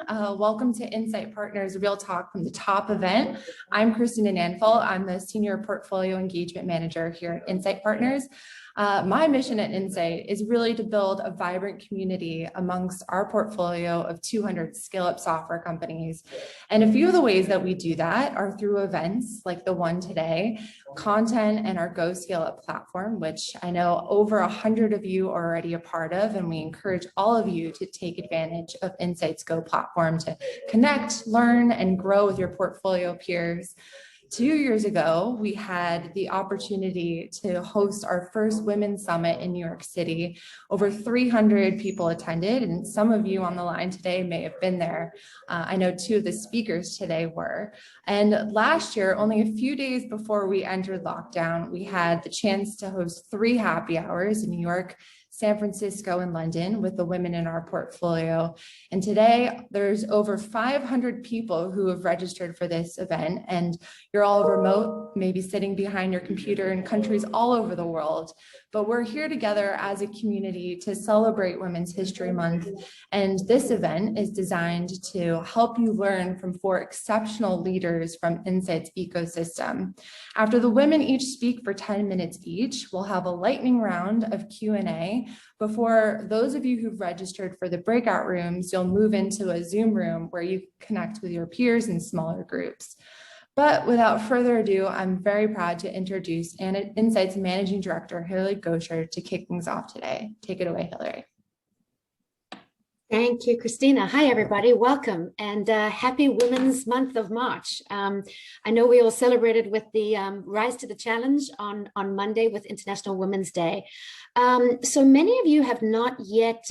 Welcome to Insight Partners Real Talk from the Top event. I'm Christina Nanfel. I'm the Senior Portfolio Engagement Manager here at Insight Partners. My mission at Insight is really to build a vibrant community amongst our portfolio of 200 scale-up software companies. And a few of the ways that we do that are through events like the one today, content, and our Go Scale Up platform, which I know over 100 of you are already a part of, and we encourage all of you to take advantage of Insight's Go platform to connect, learn, and grow with your portfolio peers. 2 years ago, we had the opportunity to host our first Women's Summit in New York City. Over 300 people attended, and some of you on the line today may have been there. I know 2 of the speakers today were. And last year, only a few days before we entered lockdown, we had the chance to host 3 happy hours in New York, San Francisco, and London with the women in our portfolio. And today there's over 500 people who have registered for this event, and you're all remote, maybe sitting behind your computer in countries all over the world. But we're here together as a community to celebrate Women's History Month. And this event is designed to help you learn from 4 exceptional leaders from Insight's ecosystem. After the women each speak for 10 minutes each, we'll have a lightning round of Q&A. Before those of you who've registered for the breakout rooms, you'll move into a Zoom room where you connect with your peers in smaller groups. But without further ado, I'm very proud to introduce Insight's Managing Director, Hilary Gosher, to kick things off today. Take it away, Hilary. Thank you, Christina. Hi, everybody. Welcome and happy Women's Month of March. I know we all celebrated with the Rise to the Challenge on Monday with International Women's Day. So many of you have not yet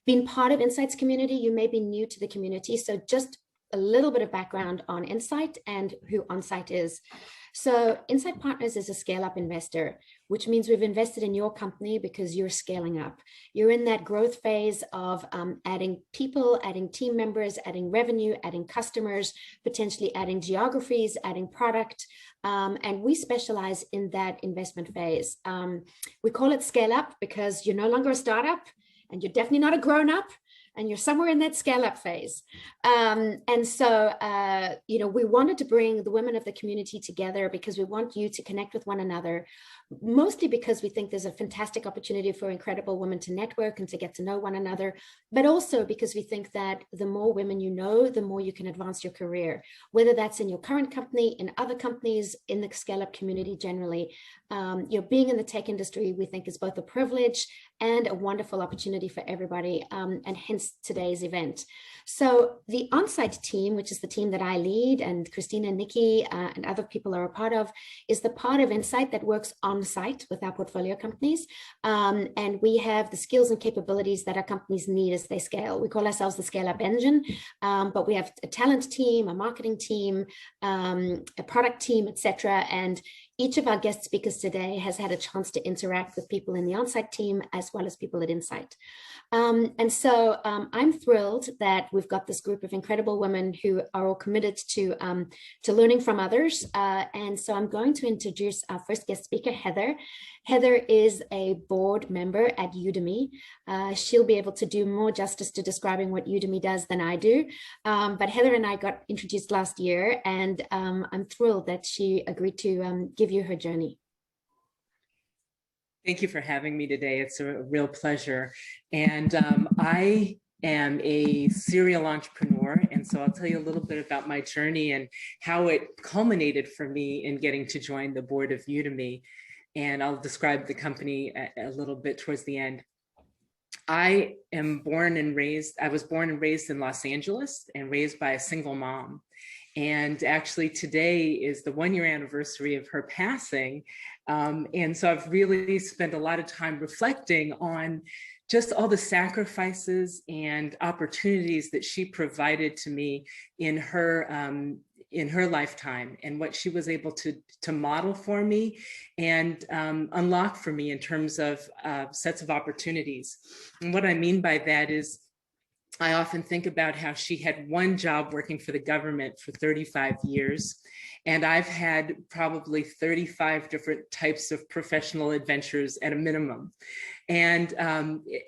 been part of Insight's community. You may be new to the community. So just a little bit of background on Insight and who Insight is. So Insight Partners is a scale-up investor, which means we've invested in your company because you're scaling up. You're in that growth phase of adding people, adding team members, adding revenue, adding customers, potentially adding geographies, adding product. And we specialize in that investment phase. We call it scale up because you're no longer a startup and you're definitely not a grown-up, and you're somewhere in that scale-up phase. And so, we wanted to bring the women of the community together because we want you to connect with one another, mostly because we think there's a fantastic opportunity for incredible women to network and to get to know one another, but also because we think that the more women you know, the more you can advance your career, whether that's in your current company, in other companies, in the scale-up community generally. Being in the tech industry, we think is both a privilege and a wonderful opportunity for everybody, and hence today's event. So the on-site team, which is the team that I lead and Christina, Nikki, and other people are a part of, is the part of Insight that works on-site with our portfolio companies. And we have the skills and capabilities that our companies need as they scale. We call ourselves the scale-up engine, but we have a talent team, a marketing team, a product team, etc. And each of our guest speakers today has had a chance to interact with people in the on-site team as well as people at Insight. And so I'm thrilled that we've got this group of incredible women who are all committed to learning from others. And so I'm going to introduce our first guest speaker, Heather. Heather is a board member at Udemy. She'll be able to do more justice to describing what Udemy does than I do. But Heather and I got introduced last year, and I'm thrilled that she agreed to give you her journey. Thank you for having me today. It's a real pleasure. And I am a serial entrepreneur. And so I'll tell you a little bit about my journey and how it culminated for me in getting to join the board of Udemy. And I'll describe the company a little bit towards the end. I was born and raised in Los Angeles and raised by a single mom. And actually today is the 1-year anniversary of her passing. And so I've really spent a lot of time reflecting on just all the sacrifices and opportunities that she provided to me in her lifetime, and what she was able to model for me and unlock for me in terms of sets of opportunities. And what I mean by that is I often think about how she had one job working for the government for 35 years. And I've had probably 35 different types of professional adventures at a minimum. And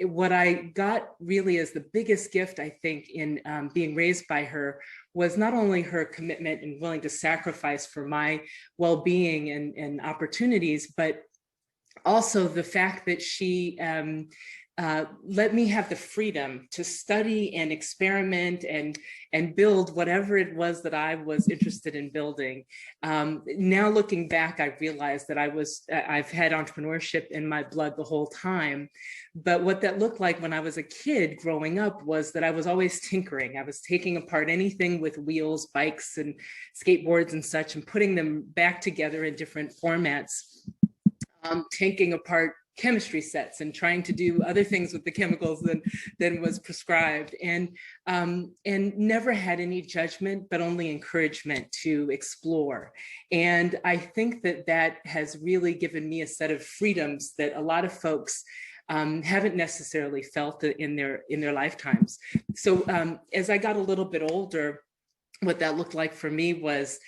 what I got really as the biggest gift, I think, in being raised by her was not only her commitment and willing to sacrifice for my well-being and opportunities, but also the fact that she let me have the freedom to study and experiment and build whatever it was that I was interested in building. Now looking back, I realized that I've had entrepreneurship in my blood the whole time. But what that looked like when I was a kid growing up was that I was always tinkering. I was taking apart anything with wheels, bikes, and skateboards and such, and putting them back together in different formats. Taking apart chemistry sets and trying to do other things with the chemicals than was prescribed, and never had any judgment, but only encouragement to explore. And I think that has really given me a set of freedoms that a lot of folks haven't necessarily felt in their lifetimes. So as I got a little bit older, what that looked like for me was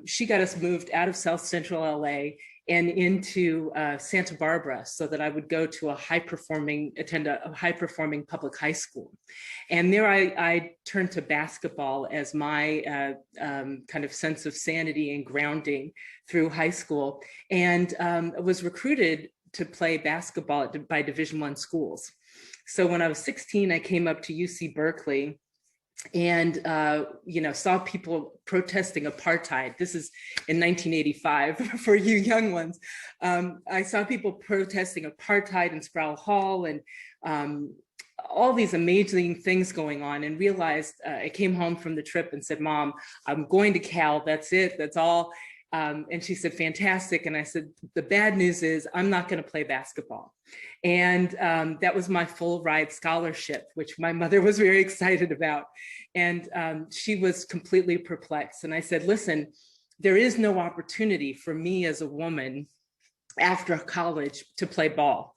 she got us moved out of South Central LA and into Santa Barbara, so that I would go to attend a high-performing public high school. And there I turned to basketball as my kind of sense of sanity and grounding through high school, and was recruited to play basketball by Division I schools. So when I was 16, I came up to UC Berkeley and saw people protesting apartheid. This is in 1985 for you young ones. I saw people protesting apartheid in Sproul Hall, and all these amazing things going on, and realized I came home from the trip and said, "Mom, I'm going to Cal. That's it. That's all." And she said, "Fantastic." And I said, "The bad news is I'm not going to play basketball." And that was my full ride scholarship, which my mother was very excited about. And she was completely perplexed. And I said, "Listen, there is no opportunity for me as a woman after college to play ball.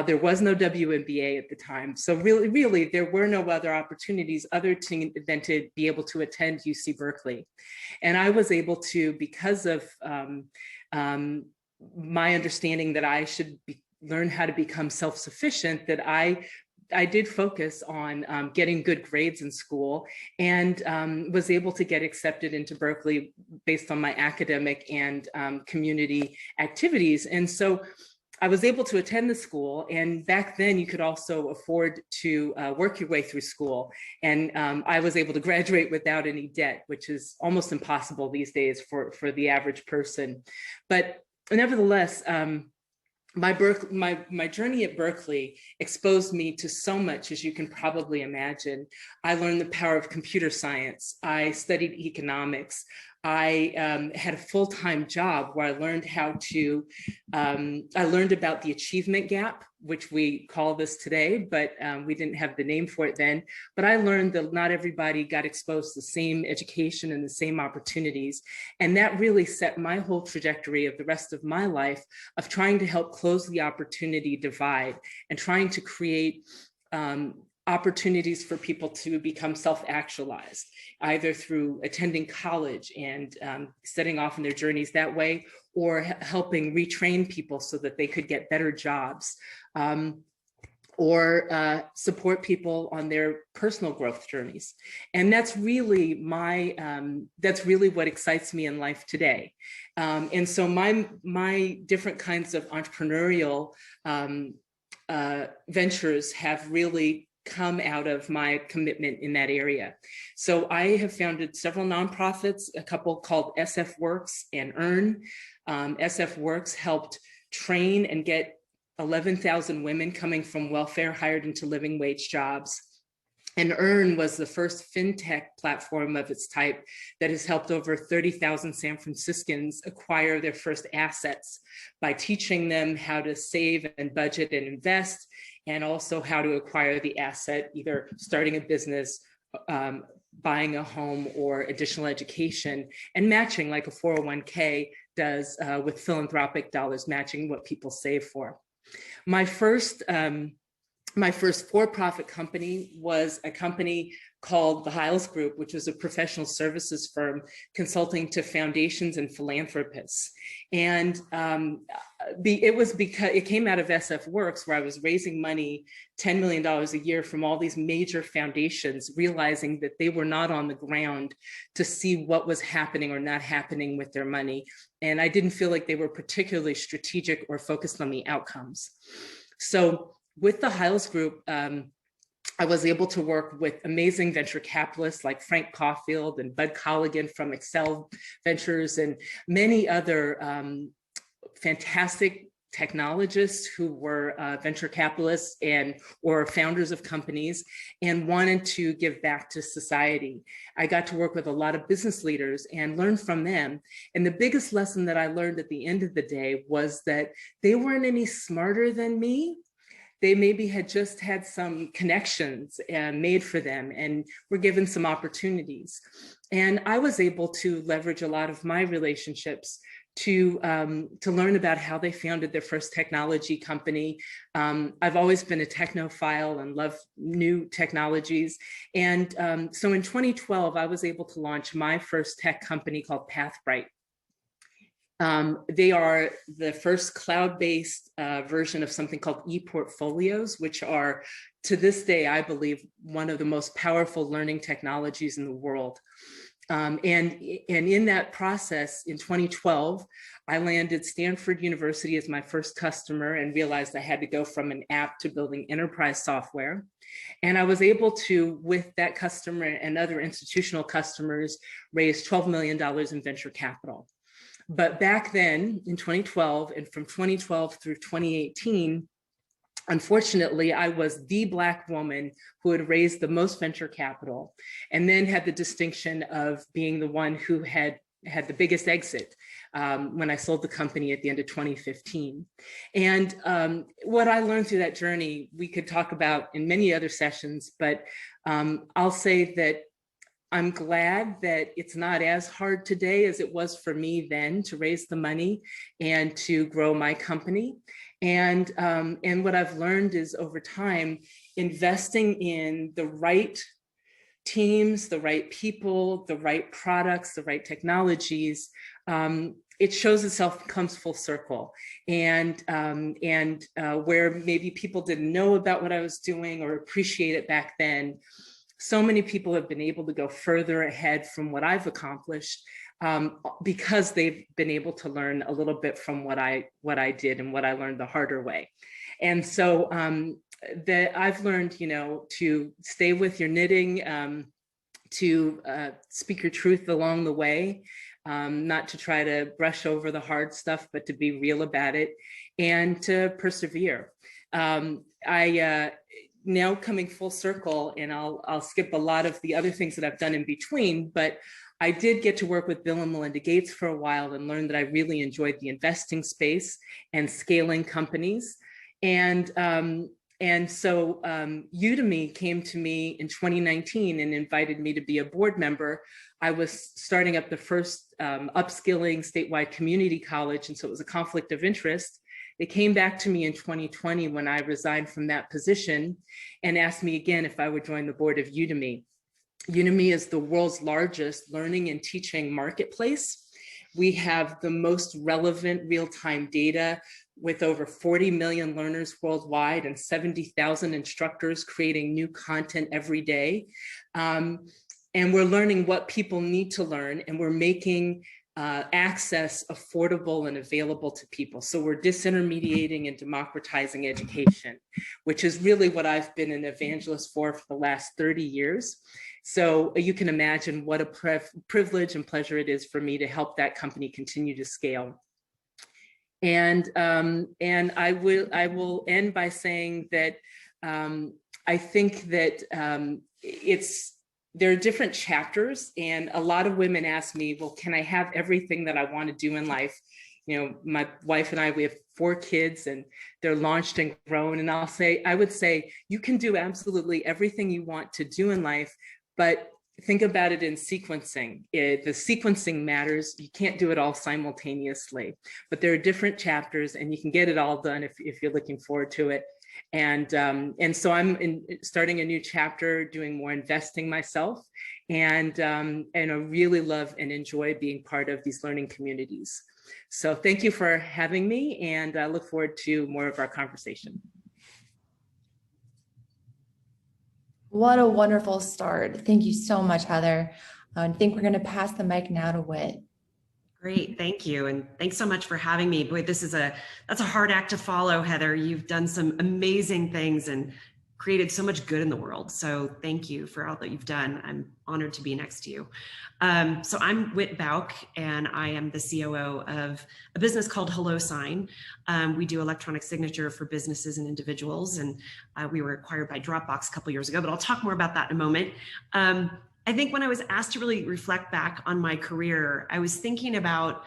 There was no WNBA at the time. So really, there were no other opportunities than to be able to attend UC Berkeley." And I was able to, because of my understanding that I should learn how to become self-sufficient, that I did focus on getting good grades in school, and was able to get accepted into Berkeley based on my academic and community activities. And so I was able to attend the school, and back then you could also afford to work your way through school. And I was able to graduate without any debt, which is almost impossible these days for the average person. But nevertheless, my journey at Berkeley exposed me to so much, as you can probably imagine. I learned the power of computer science. I studied economics. I had a full-time job where I learned I learned about the achievement gap, which we call this today, but we didn't have the name for it then. But I learned that not everybody got exposed to the same education and the same opportunities. And that really set my whole trajectory of the rest of my life of trying to help close the opportunity divide and trying to create opportunities for people to become self-actualized, either through attending college and setting off in their journeys that way, or helping retrain people so that they could get better jobs, or support people on their personal growth journeys. And that's really what excites me in life today. And so my different kinds of entrepreneurial ventures have really come out of my commitment in that area. So I have founded several nonprofits, a couple called SF Works and Earn. SF Works helped train and get 11,000 women coming from welfare hired into living wage jobs. And Earn was the first fintech platform of its type that has helped over 30,000 San Franciscans acquire their first assets by teaching them how to save and budget and invest, and also how to acquire the asset, either starting a business, buying a home, or additional education, and matching like a 401k does with philanthropic dollars, matching what people save for. My first my first for-profit company was a company called the Hiles Group, which was a professional services firm consulting to foundations and philanthropists. And it was because it came out of SF Works, where I was raising money, $10 million a year from all these major foundations, realizing that they were not on the ground to see what was happening or not happening with their money. And I didn't feel like they were particularly strategic or focused on the outcomes. So with the Hiles Group, I was able to work with amazing venture capitalists like Frank Caulfield and Bud Colligan from Excel Ventures and many other fantastic technologists who were venture capitalists or founders of companies and wanted to give back to society. I got to work with a lot of business leaders and learn from them. And the biggest lesson that I learned at the end of the day was that they weren't any smarter than me. They maybe had just had some connections made for them and were given some opportunities. And I was able to leverage a lot of my relationships to learn about how they founded their first technology company. I've always been a technophile and love new technologies. And so in 2012, I was able to launch my first tech company called PathBright. They are the first cloud-based version of something called e-portfolios, which are, to this day, I believe, one of the most powerful learning technologies in the world. And in that process, in 2012, I landed Stanford University as my first customer and realized I had to go from an app to building enterprise software. And I was able to, with that customer and other institutional customers, raise $12 million in venture capital. But back then in 2012 and from 2012 through 2018, unfortunately, I was the Black woman who had raised the most venture capital and then had the distinction of being the one who had the biggest exit when I sold the company at the end of 2015. And what I learned through that journey, we could talk about in many other sessions, but I'll say that I'm glad that it's not as hard today as it was for me then to raise the money and to grow my company. And what I've learned is over time, investing in the right teams, the right people, the right products, the right technologies, it shows itself, comes full circle. And where maybe people didn't know about what I was doing or appreciate it back then, so many people have been able to go further ahead from what I've accomplished because they've been able to learn a little bit from what I did and what I learned the harder way. And so that I've learned, to stay with your knitting, to speak your truth along the way, not to try to brush over the hard stuff, but to be real about it and to persevere. Now coming full circle, and I'll skip a lot of the other things that I've done in between, but I did get to work with Bill and Melinda Gates for a while and learned that I really enjoyed the investing space and scaling companies. And so Udemy came to me in 2019 and invited me to be a board member. I was starting up the first upskilling statewide community college, and so it was a conflict of interest. They came back to me in 2020 when I resigned from that position and asked me again if I would join the board of Udemy. Udemy is the world's largest learning and teaching marketplace. We have the most relevant real-time data with over 40 million learners worldwide and 70,000 instructors creating new content every day. And we're learning what people need to learn, and we're making access affordable and available to people. So we're disintermediating and democratizing education, which is really what I've been an evangelist for the last 30 years. So you can imagine what a privilege and pleasure it is for me to help that company continue to scale. And I will end by saying that I think that there are different chapters, and a lot of women ask me, well, can I have everything that I want to do in life? My wife and I, we have 4 kids and they're launched and grown. And I would say, you can do absolutely everything you want to do in life, but think about it in sequencing. The sequencing matters. You can't do it all simultaneously, but there are different chapters and you can get it all done if you're looking forward to it. And so I'm starting a new chapter, doing more investing myself, and I really love and enjoy being part of these learning communities. So thank you for having me, and I look forward to more of our conversation. What a wonderful start. Thank you so much, Heather. I think we're going to pass the mic now to Whit. Great, thank you. And thanks so much for having me. Boy, that's a hard act to follow, Heather. You've done some amazing things and created so much good in the world. So thank you for all that you've done. I'm honored to be next to you. So I'm Whit Bauk, and I am the COO of a business called HelloSign. We do electronic signature for businesses and individuals, and we were acquired by Dropbox a couple years ago, but I'll talk more about that in a moment. I think when I was asked to really reflect back on my career, I was thinking about,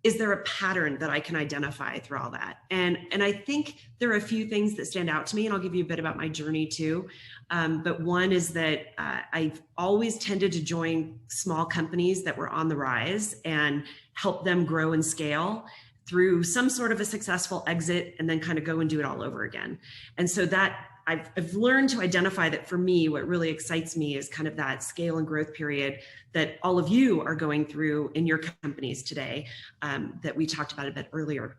is there a pattern that I can identify through all that? And I think there are a few things that stand out to me, and I'll give you a bit about my journey too. But one is that I've always tended to join small companies that were on the rise and help them grow and scale through some sort of a successful exit, and then kind of go and do it all over again. And so that I've learned to identify that for me, what really excites me is kind of that scale and growth period that all of you are going through in your companies today, that we talked about a bit earlier.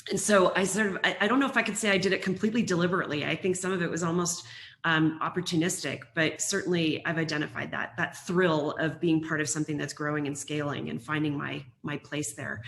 And so I don't know if I could say I did it completely deliberately. I think some of it was almost opportunistic, but certainly I've identified that thrill of being part of something that's growing and scaling and finding my place there.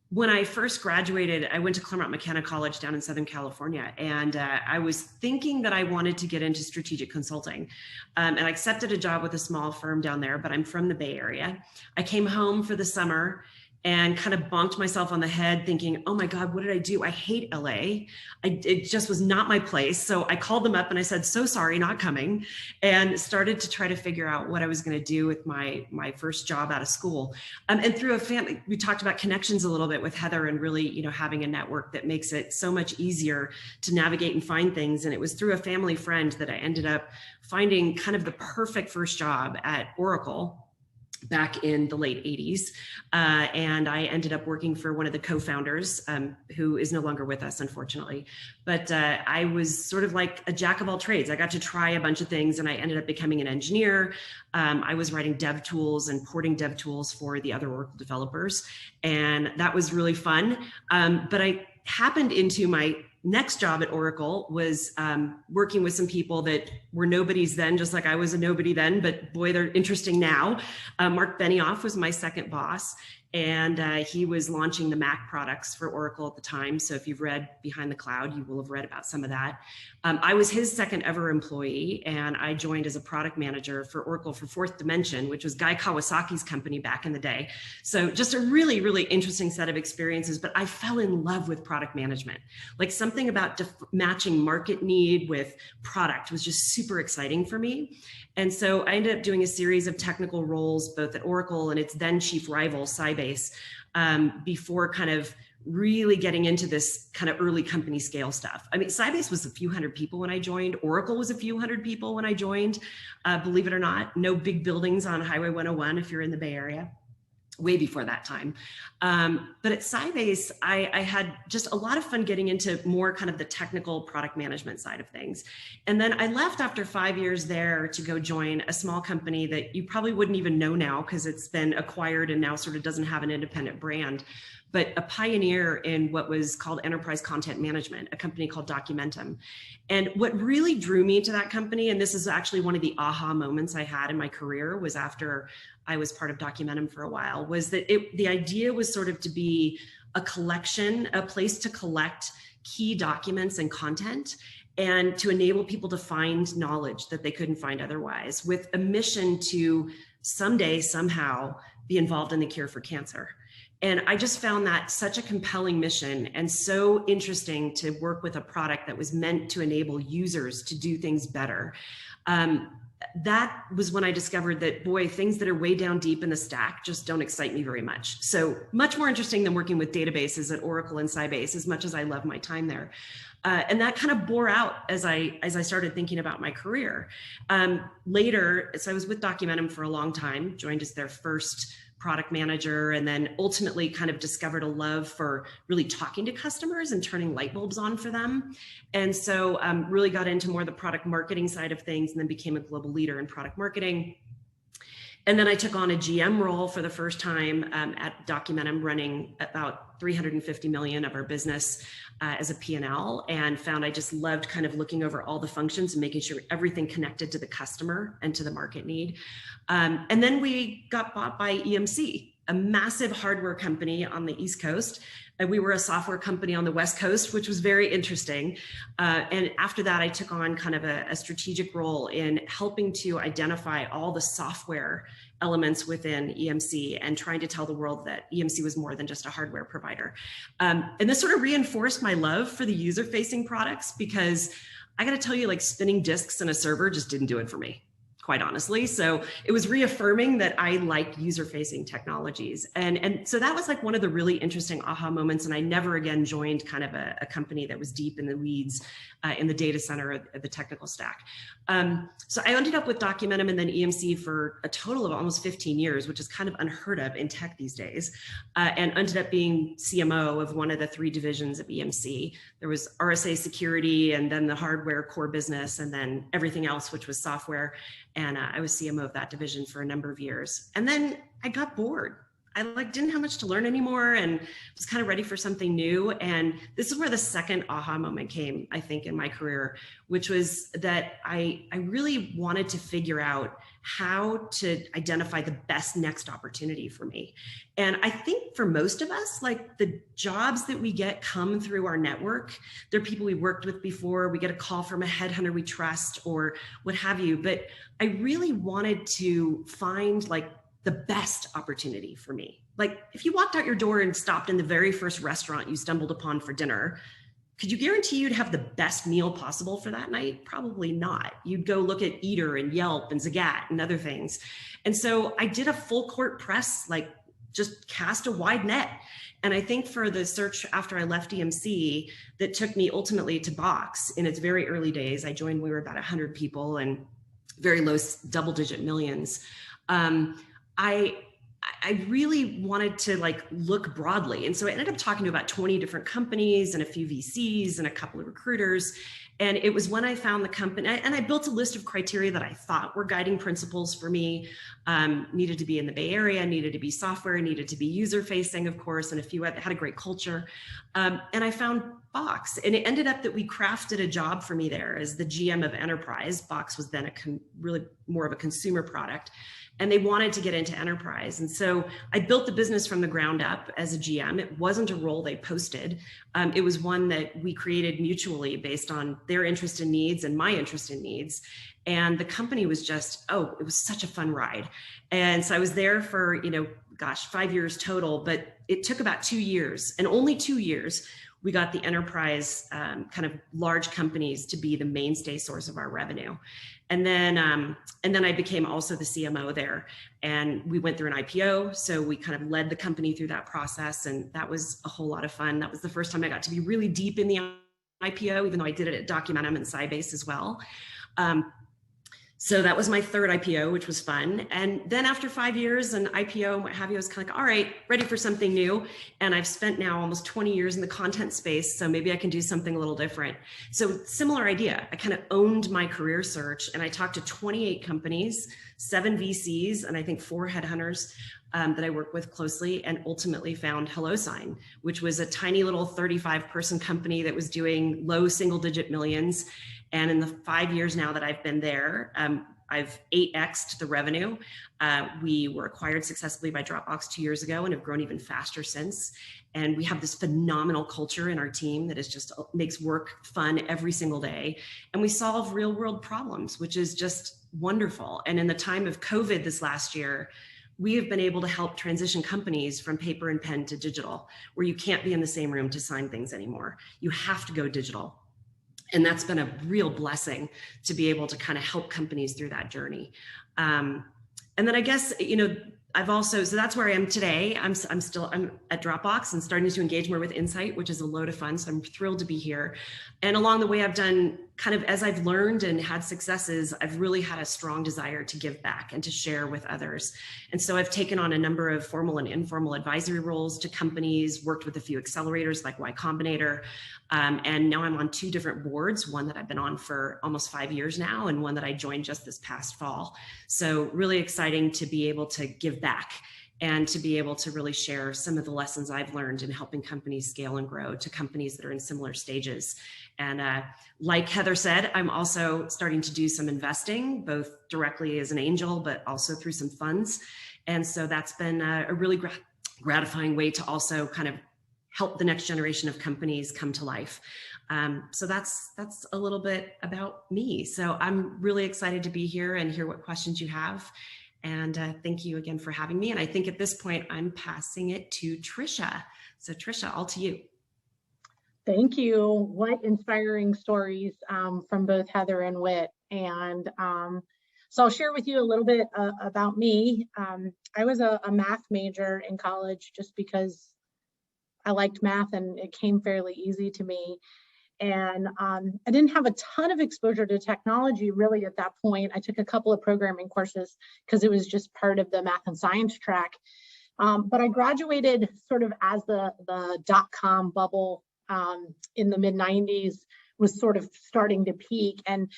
When I first graduated, I went to Claremont McKenna College down in Southern California, and I was thinking that I wanted to get into strategic consulting. And I accepted a job with a small firm down there, but I'm from the Bay Area. I came home for the summer and kind of bonked myself on the head thinking, oh my God, what did I do? I hate LA. It just was not my place. So I called them up and I said, so sorry, not coming, and started to try to figure out what I was going to do with my first job out of school. And through a family, we talked about connections a little bit with Heather, and really, having a network that makes it so much easier to navigate and find things. And it was through a family friend that I ended up finding kind of the perfect first job at Oracle back in the late 80s. And I ended up working for one of the co-founders, who is no longer with us, unfortunately. But I was sort of like a jack of all trades. I got to try a bunch of things, and I ended up becoming an engineer. I was writing dev tools and porting dev tools for the other Oracle developers. And that was really fun. But I happened into my next job at Oracle was working with some people that were nobodies then, just like I was a nobody then, but boy, they're interesting now. Mark Benioff was my second boss, and he was launching the Mac products for Oracle at the time. So if you've read Behind the Cloud, you will have read about some of that. I was his second ever employee, and I joined as a product manager for Oracle for Fourth Dimension, which was Guy Kawasaki's company back in the day. So just a really, really interesting set of experiences, but I fell in love with product management. Like something about matching market need with product was just super exciting for me. And so I ended up doing a series of technical roles, both at Oracle and its then chief rival, Sybase, before kind of really getting into this kind of early company scale stuff. I mean, Sybase was a few hundred people when I joined. Oracle was a few hundred people when I joined. Believe it or not, no big buildings on Highway 101 if you're in the Bay Area. Way before that time. But at Sybase, I had just a lot of fun getting into more kind of the technical product management side of things. And then I left after 5 years there to go join a small company that you probably wouldn't even know now because it's been acquired and now sort of doesn't have an independent brand, but a pioneer in what was called enterprise content management, a company called Documentum. And what really drew me to that company, and this is actually one of the aha moments I had in my career, was after I was part of Documentum for a while, was that the idea was sort of to be a collection, a place to collect key documents and content, and to enable people to find knowledge that they couldn't find otherwise, with a mission to someday, somehow, be involved in the cure for cancer. And I just found that such a compelling mission and so interesting to work with a product that was meant to enable users to do things better. That was when I discovered that, boy, things that are way down deep in the stack just don't excite me very much. So much more interesting than working with databases at Oracle and Sybase, as much as I love my time there. And that kind of bore out as I started thinking about my career. Later, so I was with Documentum for a long time, joined as their first product manager, and then ultimately kind of discovered a love for really talking to customers and turning light bulbs on for them. And so really got into more the product marketing side of things, and then became a global leader in product marketing. And then I took on a GM role for the first time at Documentum, running about 350 million of our business as a P&L, and found I just loved kind of looking over all the functions and making sure everything connected to the customer and to the market need. And then we got bought by EMC, a massive hardware company on the East Coast. And we were a software company on the West Coast, which was very interesting. And after that, I took on kind of a strategic role in helping to identify all the software elements within EMC and trying to tell the world that EMC was more than just a hardware provider. And this sort of reinforced my love for the user-facing products, because I got to tell you, like, spinning disks in a server just didn't do it for me, quite honestly. So it was reaffirming that I liked user-facing technologies. And so that was like one of the really interesting aha moments. And I never again joined kind of a company that was deep in the weeds in the data center of the technical stack. So I ended up with Documentum and then EMC for a total of almost 15 years, which is kind of unheard of in tech these days, and ended up being CMO of one of the 3 divisions of EMC. There was RSA security, and then the hardware core business, and then everything else, which was software. And I was CMO of that division for a number of years. And then I got bored. I didn't have much to learn anymore and was kind of ready for something new. And this is where the second aha moment came, I think, in my career, which was that I really wanted to figure out how to identify the best next opportunity for me. And I think for most of us, like, the jobs that we get come through our network. They're people we worked with before. We get a call from a headhunter we trust or what have you. But I really wanted to find like the best opportunity for me. Like, if you walked out your door and stopped in the very first restaurant you stumbled upon for dinner, could you guarantee you'd have the best meal possible for that night? Probably not. You'd go look at Eater and Yelp and Zagat and other things. And so I did a full court press, like, just cast a wide net. And I think for the search after I left EMC that took me ultimately to Box in its very early days, I joined, we were about 100 people and very low double-digit millions. I really wanted to like look broadly. And so I ended up talking to about 20 different companies and a few VCs and a couple of recruiters. And it was when I found the company, and I built a list of criteria that I thought were guiding principles for me. Needed to be in the Bay Area, needed to be software, needed to be user facing, of course, and a few had a great culture. And I found Box, and it ended up that we crafted a job for me there as the GM of enterprise. Box was then really more of a consumer product, and they wanted to get into enterprise. And so I built the business from the ground up as a GM. It wasn't a role they posted. It was one that we created mutually based on their interest and needs and my interest and needs. And the company was just, it was such a fun ride. And so I was there for, 5 years total, but it took about 2 years, and only 2 years, we got the enterprise kind of large companies to be the mainstay source of our revenue. And then I became also the CMO there, and we went through an IPO. So we kind of led the company through that process, and that was a whole lot of fun. That was the first time I got to be really deep in the IPO, even though I did it at Documentum and Sybase as well. So that was my third IPO, which was fun. And then after 5 years and IPO and what have you, I was kind of like, all right, ready for something new. And I've spent now almost 20 years in the content space, so maybe I can do something a little different. So similar idea, I kind of owned my career search, and I talked to 28 companies, 7 VCs, and I think 4 headhunters that I work with closely, and ultimately found HelloSign, which was a tiny little 35-person company that was doing low single-digit millions. And in the 5 years now that I've been there, I've 8x'd the revenue. We were acquired successfully by Dropbox 2 years ago and have grown even faster since. And we have this phenomenal culture in our team that is just makes work fun every single day. And we solve real world problems, which is just wonderful. And in the time of COVID this last year, we have been able to help transition companies from paper and pen to digital, where you can't be in the same room to sign things anymore. You have to go digital. And that's been a real blessing to be able to kind of help companies through that journey. And then I guess, I've also, so that's where I am today. I'm at Dropbox and starting to engage more with Insight, which is a load of fun. So I'm thrilled to be here. And along the way, I've done kind of as I've learned and had successes, I've really had a strong desire to give back and to share with others. And so I've taken on a number of formal and informal advisory roles to companies, worked with a few accelerators like Y Combinator. And now I'm on 2 different boards, one that I've been on for almost 5 years now, and one that I joined just this past fall. So really exciting to be able to give back and to be able to really share some of the lessons I've learned in helping companies scale and grow to companies that are in similar stages. And like Heather said, I'm also starting to do some investing, both directly as an angel, but also through some funds. And so that's been a really gratifying way to also kind of help the next generation of companies come to life. So that's a little bit about me. So I'm really excited to be here and hear what questions you have. And thank you again for having me. And I think at this point, I'm passing it to Trisha. So Trisha, all to you. Thank you. What inspiring stories from both Heather and Whit. And so I'll share with you a little bit about me. I was a math major in college just because I liked math and it came fairly easy to me. And I didn't have a ton of exposure to technology really at that point. I took a couple of programming courses because it was just part of the math and science track. But I graduated sort of as the dot-com bubble in the mid-90s was sort of starting to peak. And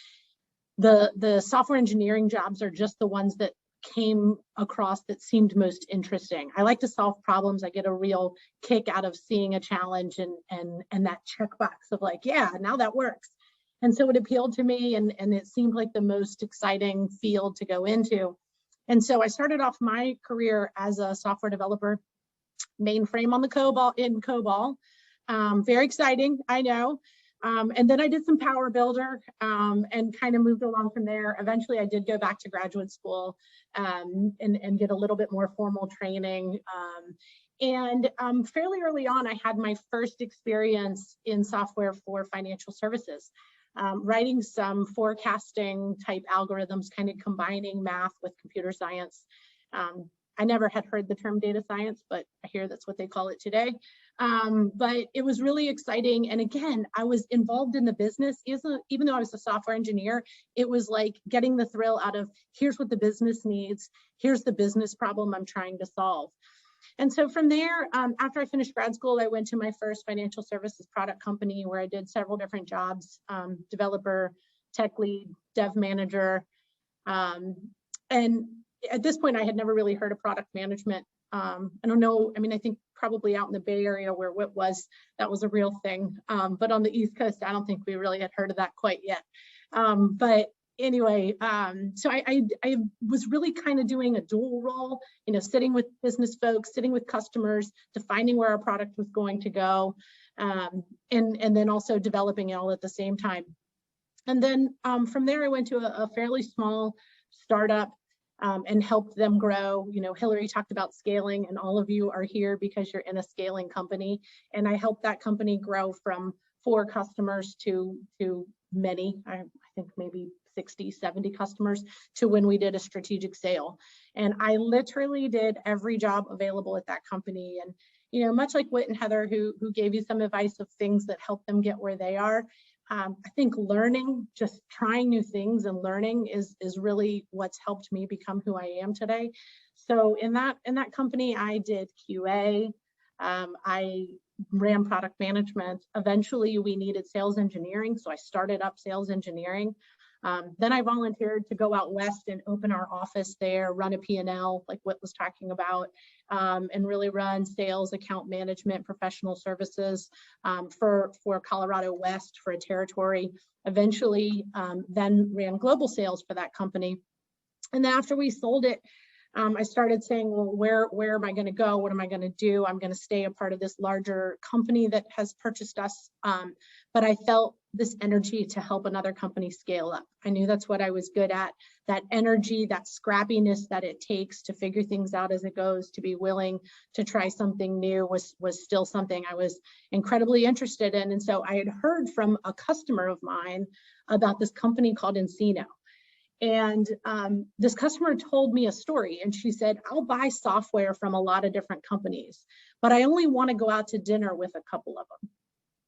the software engineering jobs are just the ones that came across that seemed most interesting. I like to solve problems. I get a real kick out of seeing a challenge and that checkbox of like, yeah, now that works. And so it appealed to me and it seemed like the most exciting field to go into. And so I started off my career as a software developer, mainframe on the COBOL. Very exciting, I know. And then I did some Power Builder and kind of moved along from there. Eventually, I did go back to graduate school and get a little bit more formal training. And fairly early on, I had my first experience in software for financial services, writing some forecasting type algorithms, kind of combining math with computer science. I never had heard the term data science, but I hear that's what they call it today. But it was really exciting. And again, I was involved in the business. Even though I was a software engineer, it was like getting the thrill out of here's what the business needs. Here's the business problem I'm trying to solve. And so from there, after I finished grad school, I went to my first financial services product company where I did several different jobs, developer, tech lead, dev manager. And at this point, I had never really heard of product management. I don't know. I mean, I think probably out in the Bay Area where WIT was, that was a real thing. But on the East Coast, I don't think we really had heard of that quite yet. But anyway, so I was really kind of doing a dual role, you know, sitting with business folks, sitting with customers, defining where our product was going to go, and then also developing it all at the same time. And then from there, I went to a fairly small startup and helped them grow. You know, Hillary talked about scaling, and all of you are here because you're in a scaling company. And I helped that company grow from 4 customers to many, I think maybe 60, 70 customers, to when we did a strategic sale. And I literally did every job available at that company. And, you know, much like Whit and Heather, who gave you some advice of things that help them get where they are, I think learning, just trying new things and learning is really what's helped me become who I am today. So in that company, I did QA, I ran product management. Eventually, we needed sales engineering, so I started up sales engineering. Then I volunteered to go out west and open our office there, run a P&L like Whit was talking about, and really run sales, account management, professional services for Colorado West for a territory. Eventually, then ran global sales for that company. And then after we sold it, I started saying, well, where am I going to go? What am I going to do? I'm going to stay a part of this larger company that has purchased us. But I felt this energy to help another company scale up. I knew that's what I was good at. That energy, that scrappiness that it takes to figure things out as it goes, to be willing to try something new was still something I was incredibly interested in. And so I had heard from a customer of mine about this company called Encino. And this customer told me a story, and she said, I'll buy software from a lot of different companies, but I only want to go out to dinner with a couple of them.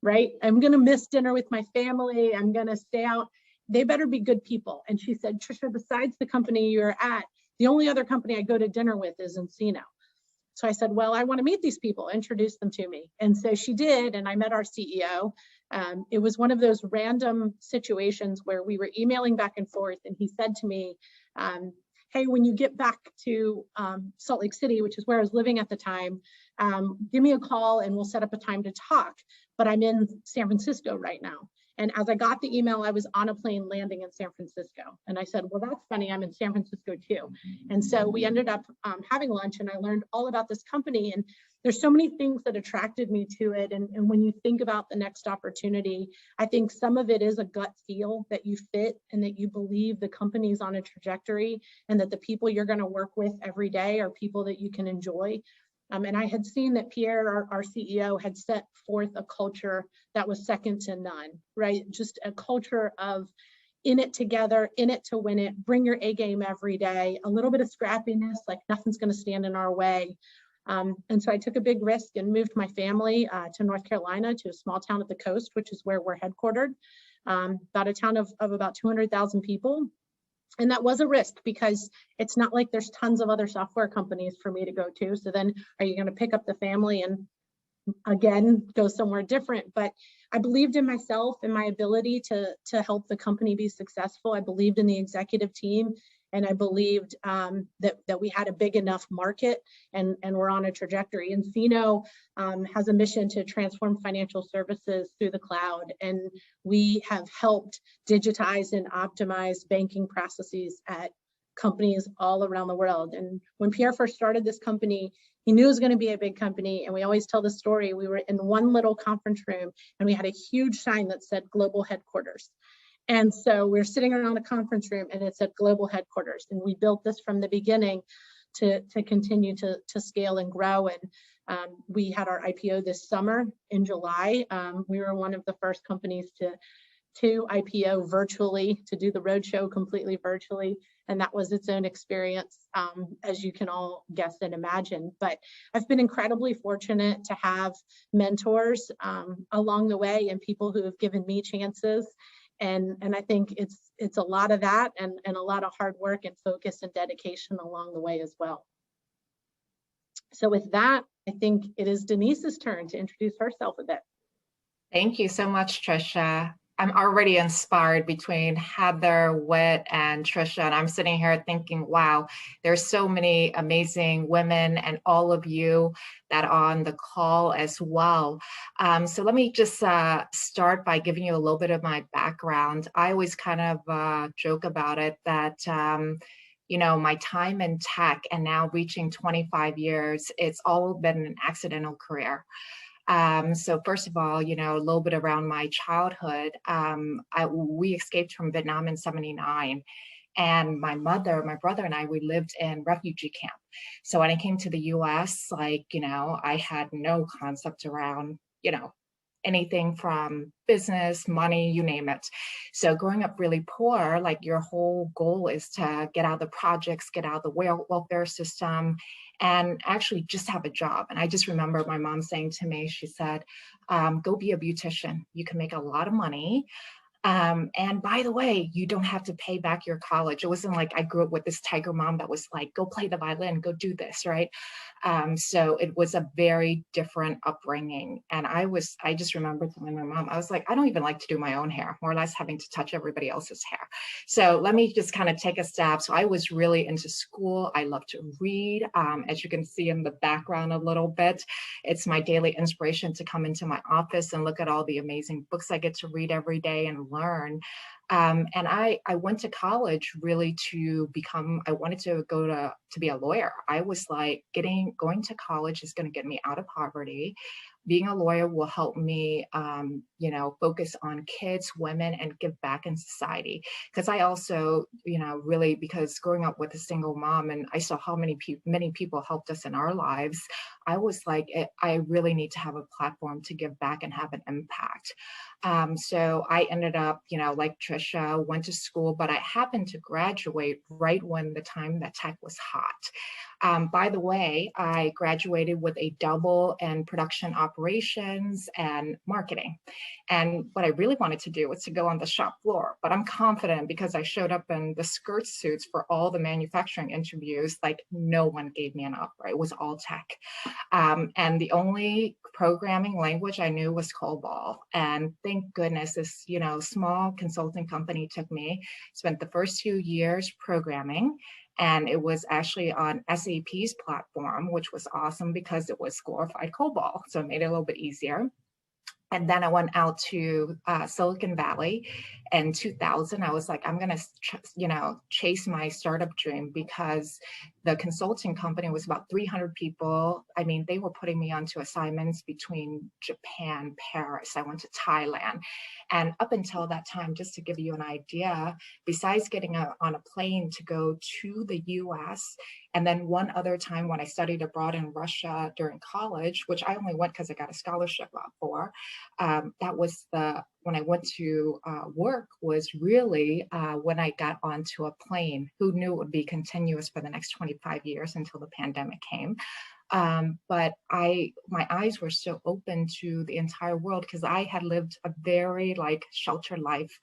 right? I'm going to miss dinner with my family. I'm going to stay out. They better be good people. And she said, Trisha, besides the company you're at, the only other company I go to dinner with is Encino. So I said, well, I want to meet these people, introduce them to me. And so she did, and I met our CEO. It was one of those random situations where we were emailing back and forth, and he said to me, hey, when you get back to Salt Lake City, which is where I was living at the time, give me a call and we'll set up a time to talk. But I'm in San Francisco right now. And as I got the email, I was on a plane landing in San Francisco. And I said, well, that's funny. I'm in San Francisco too. And so we ended up having lunch, and I learned all about this company. And there's so many things that attracted me to it. And when you think about the next opportunity, I think some of it is a gut feel that you fit and that you believe the company's on a trajectory and that the people you're going to work with every day are people that you can enjoy. And I had seen that Pierre, our CEO, had set forth a culture that was second to none, right? Just a culture of in it together, in it to win it, bring your A game every day, a little bit of scrappiness, like nothing's going to stand in our way. And so I took a big risk and moved my family to North Carolina, to a small town at the coast, which is where we're headquartered, about a town of about 200,000 people. And that was a risk because it's not like there's tons of other software companies for me to go to. So then are you going to pick up the family and again, go somewhere different? But I believed in myself and my ability to help the company be successful. I believed in the executive team, and I believed that we had a big enough market and we're on a trajectory. Encino has a mission to transform financial services through the cloud. And we have helped digitize and optimize banking processes at companies all around the world. And when Pierre first started this company, he knew it was going to be a big company. And we always tell the story. We were in one little conference room and we had a huge sign that said global headquarters. And so we're sitting around a conference room and it said global headquarters. And we built this from the beginning to continue to scale and grow. And we had our IPO this summer in July. We were one of the first companies to IPO virtually, to do the roadshow completely virtually. And that was its own experience, as you can all guess and imagine. But I've been incredibly fortunate to have mentors along the way and people who have given me chances. And I think it's a lot of that and a lot of hard work and focus and dedication along the way as well. So with that, I think it is Denise's turn to introduce herself a bit. Thank you so much, Trisha. I'm already inspired between Heather, Whit, and Trisha, and I'm sitting here thinking, wow, there's so many amazing women and all of you that are on the call as well. So let me just start by giving you a little bit of my background. I always kind of joke about it that you know, my time in tech and now reaching 25 years, it's all been an accidental career. So first of all, you know, a little bit around my childhood. We escaped from Vietnam in '79. And my mother, my brother and I, we lived in refugee camp. So when I came to the US, like, you know, I had no concept around, you know, anything from business, money, you name it. So growing up really poor, like your whole goal is to get out of the projects, get out of the welfare system, and actually just have a job. And I just remember my mom saying to me, she said, go be a beautician. You can make a lot of money. And by the way, you don't have to pay back your college. It wasn't like I grew up with this tiger mom that was like, go play the violin, go do this, right? So it was a very different upbringing. And I just remember telling my mom, I was like, I don't even like to do my own hair, more or less having to touch everybody else's hair. So let me just kind of take a stab. So I was really into school. I love to read. As you can see in the background a little bit, it's my daily inspiration to come into my office and look at all the amazing books I get to read every day and learn. And I went to college really to become, I wanted to go to be a lawyer. I was like, going to college is going to get me out of poverty. Being a lawyer will help me, you know, focus on kids, women, and give back in society. Because I also, you know, really, because growing up with a single mom and I saw how many people helped us in our lives, I was like, I really need to have a platform to give back and have an impact. So I ended up, you know, like Trisha, went to school, but I happened to graduate right when the time that tech was hot. By the way, I graduated with a double in production operations and marketing. And what I really wanted to do was to go on the shop floor, but I'm confident because I showed up in the skirt suits for all the manufacturing interviews, like no one gave me an offer. It was all tech. And the only programming language I knew was COBOL. And thank goodness this, small consulting company took me, spent the first 2 years programming. And it was actually on SAP's platform, which was awesome because it was glorified COBOL. So it made it a little bit easier. And then I went out to Silicon Valley in 2000. I was like, I'm going to, chase my startup dream because the consulting company was about 300 people. I mean, they were putting me onto assignments between Japan, Paris. I went to Thailand. And up until that time, just to give you an idea, besides getting on a plane to go to the US, and then one other time when I studied abroad in Russia during college, which I only went because I got a scholarship for, that was when I went to work was really when I got onto a plane. Who knew it would be continuous for the next 25 years until the pandemic came. But my eyes were so open to the entire world because I had lived a very sheltered life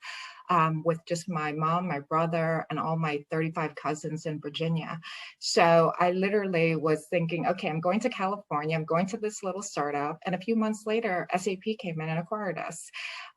with just my mom, my brother, and all my 35 cousins in Virginia. So I literally was thinking, okay, I'm going to California, I'm going to this little startup. And a few months later, SAP came in and acquired us.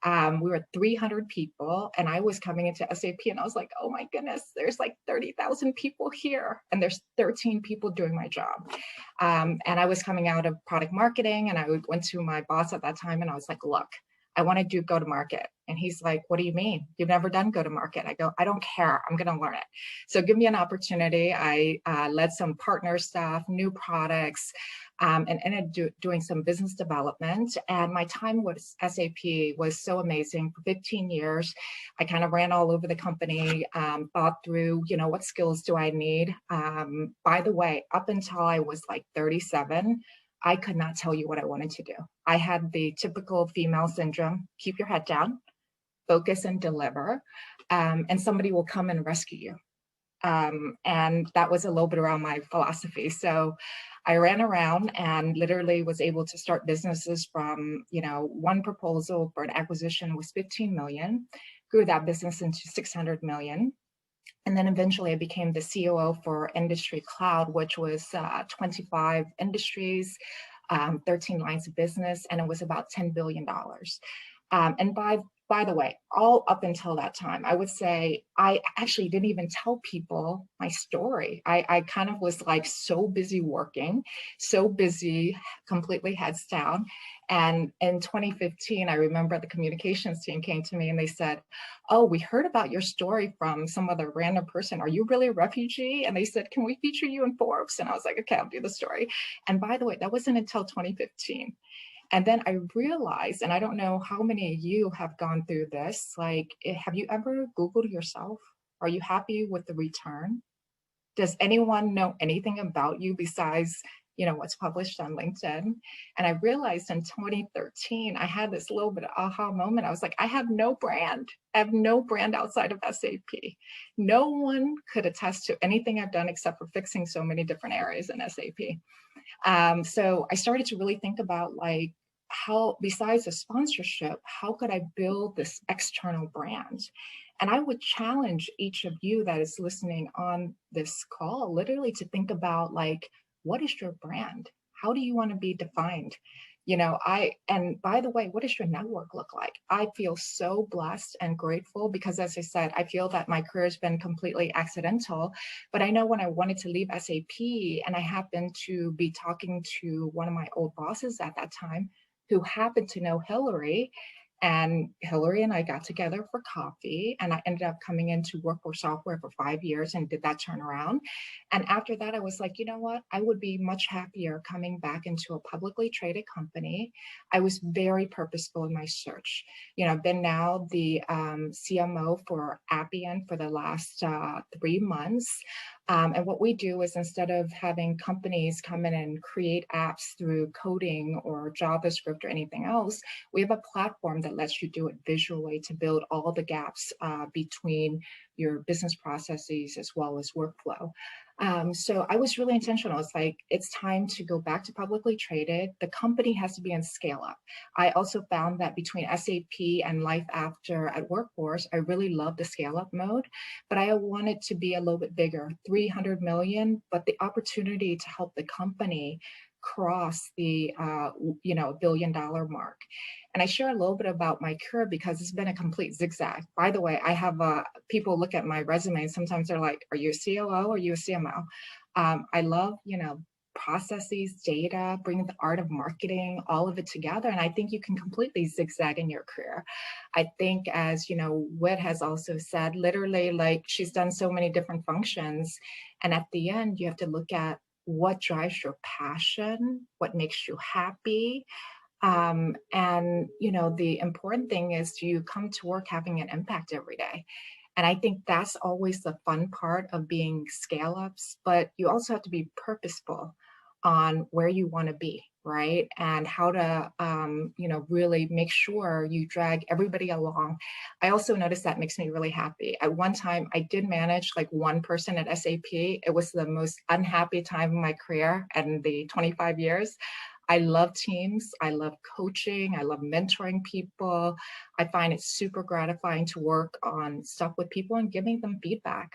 We were 300 people and I was coming into SAP and I was like, oh my goodness, there's 30,000 people here and there's 13 people doing my job. And I was coming out of product marketing and I went to my boss at that time and I was like, look, I want to do go-to-market. And he's like, what do you mean? You've never done go-to-market. I go, I don't care. I'm going to learn it. So give me an opportunity. I led some partner stuff, new products, and ended up doing some business development. And my time with SAP was so amazing. For 15 years, I kind of ran all over the company, thought through, what skills do I need? By the way, up until I was 37, I could not tell you what I wanted to do. I had the typical female syndrome, keep your head down, focus and deliver, and somebody will come and rescue you. And that was a little bit around my philosophy. So I ran around and literally was able to start businesses from, one proposal for an acquisition was 15 million, grew that business into 600 million. And then eventually I became the COO for Industry Cloud, which was 25 industries, 13 lines of business, and it was about $10 billion. And by the way, all up until that time, I would say I actually didn't even tell people my story. I kind of was so busy working, so busy, completely heads down. And in 2015, I remember the communications team came to me and they said, oh, we heard about your story from some other random person. Are you really a refugee? And they said, can we feature you in Forbes? And I was like, okay, I'll do the story. And by the way, that wasn't until 2015. And then I realized, and I don't know how many of you have gone through this, have you ever Googled yourself? Are you happy with the return? Does anyone know anything about you besides, what's published on LinkedIn? And I realized in 2013, I had this little bit of aha moment. I was like, I have no brand. I have no brand outside of SAP. No one could attest to anything I've done except for fixing so many different areas in SAP. So I started to really think about how, besides the sponsorship, how could I build this external brand? And I would challenge each of you that is listening on this call, literally to think about what is your brand? How do you want to be defined? And by the way, what does your network look like? I feel so blessed and grateful because, as I said, I feel that my career has been completely accidental. But I know when I wanted to leave SAP and I happened to be talking to one of my old bosses at that time who happened to know Hillary, and Hillary and I got together for coffee, and I ended up coming into Workforce Software for 5 years and did that turnaround. And after that, I was like, you know what? I would be much happier coming back into a publicly traded company. I was very purposeful in my search. I've been now the CMO for Appian for the last 3 months. And what we do is, instead of having companies come in and create apps through coding or JavaScript or anything else, we have a platform that lets you do it visually to build all the gaps between your business processes as well as workflow. So I was really intentional. It's like, it's time to go back to publicly traded. The company has to be in scale up. I also found that between SAP and life after at Workforce, I really love the scale up mode, but I wanted to be a little bit bigger, 300 million, but the opportunity to help the company cross the $1 billion mark. And I share a little bit about my career because it's been a complete zigzag. By the way, I have people look at my resume and sometimes they're like, are you a COO or are you a CMO? I love, processes, data, bringing the art of marketing, all of it together. And I think you can completely zigzag in your career. I think, as Whit has also said, literally, like, she's done so many different functions. And at the end, you have to look at what drives your passion, what makes you happy. And, the important thing is you come to work having an impact every day. And I think that's always the fun part of being scale ups, but you also have to be purposeful on where you want to be, right? And how to, really make sure you drag everybody along. I also noticed that makes me really happy. At one time, I did manage like one person at SAP. It was the most unhappy time of my career and the 25 years. I love teams. I love coaching. I love mentoring people. I find it super gratifying to work on stuff with people and giving them feedback.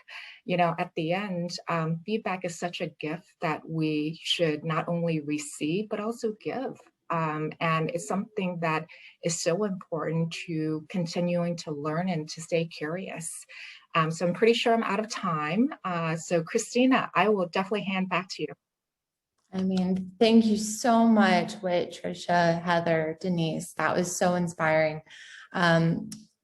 At the end, feedback is such a gift that we should not only receive, but also give. And it's something that is so important to continuing to learn and to stay curious. So I'm pretty sure I'm out of time. So Christina, I will definitely hand back to you. Thank you so much, Whit, Trisha, Heather, Denise. That was so inspiring.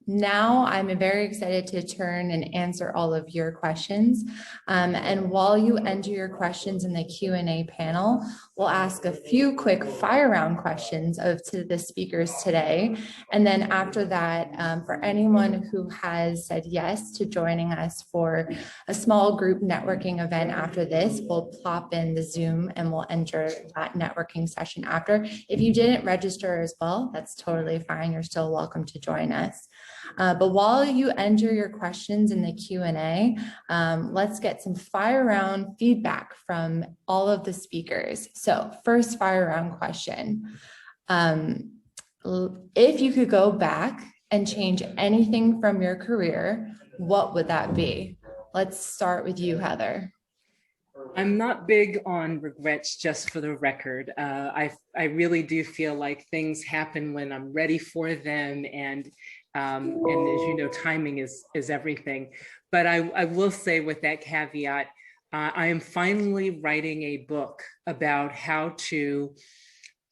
Now I'm very excited to turn and answer all of your questions. And while you enter your questions in the Q&A panel, we'll ask a few quick fire round questions to the speakers today. And then after that, for anyone who has said yes to joining us for a small group networking event after this, we'll plop in the Zoom and we'll enter that networking session after. If you didn't register as well, that's totally fine. You're still welcome to join us. But while you enter your questions in the Q&A, let's get some fire round feedback from all of the speakers. So first fire round question. If you could go back and change anything from your career, what would that be? Let's start with you, Heather. I'm not big on regrets, just for the record. I really do feel like things happen when I'm ready for them, and as you know, timing is everything. But I will say, with that caveat, I am finally writing a book about how to